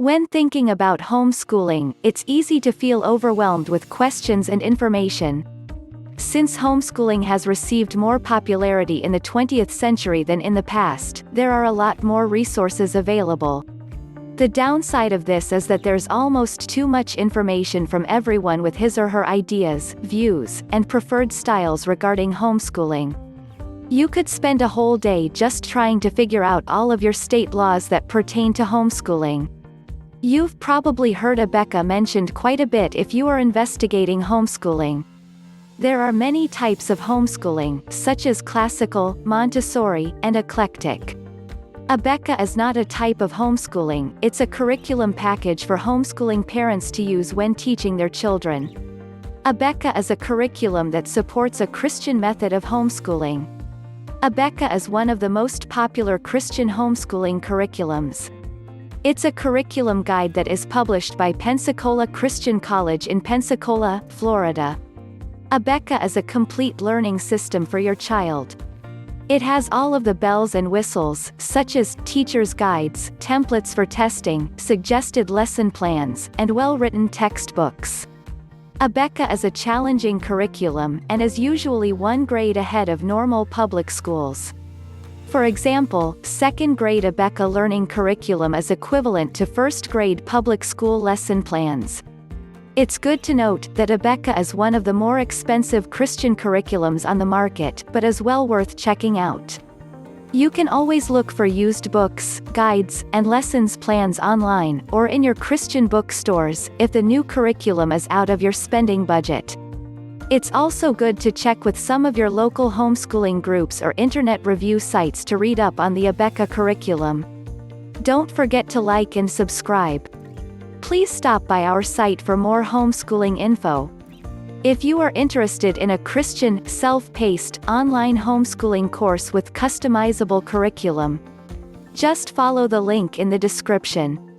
When thinking about homeschooling, it's easy to feel overwhelmed with questions and information. Since homeschooling has received more popularity in the 20th century than in the past, there are a lot more resources available. The downside of this is that there's almost too much information from everyone with his or her ideas, views, and preferred styles regarding homeschooling. You could spend a whole day just trying to figure out all of your state laws that pertain to homeschooling. You've probably heard Abeka mentioned quite a bit if you are investigating homeschooling. There are many types of homeschooling, such as classical, Montessori, and eclectic. Abeka is not a type of homeschooling, it's a curriculum package for homeschooling parents to use when teaching their children. Abeka is a curriculum that supports a Christian method of homeschooling. Abeka is one of the most popular Christian homeschooling curriculums. It's a curriculum guide that is published by Pensacola Christian College in Pensacola, Florida. Abeka is a complete learning system for your child. It has all of the bells and whistles, such as teacher's guides, templates for testing, suggested lesson plans, and well-written textbooks. Abeka is a challenging curriculum, and is usually one grade ahead of normal public schools. For example, second grade Abeka learning curriculum is equivalent to first grade public school lesson plans. It's good to note that Abeka is one of the more expensive Christian curriculums on the market, but is well worth checking out. You can always look for used books, guides, and lessons plans online, or in your Christian bookstores, if the new curriculum is out of your spending budget. It's also good to check with some of your local homeschooling groups or internet review sites to read up on the Abeka curriculum. Don't forget to like and subscribe. Please stop by our site for more homeschooling info. If you are interested in a Christian, self-paced, online homeschooling course with customizable curriculum, just follow the link in the description.